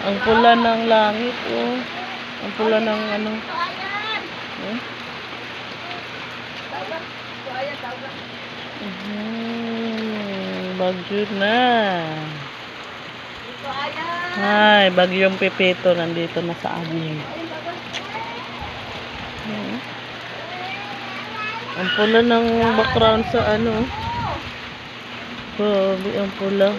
Ang pula ng langit, oh. Ang pula ng ano. Eh? Bagyo na. Ay, bagyong Pepito nandito na sa amin. Ang pula ng background sa ano. Grabe, ang pula.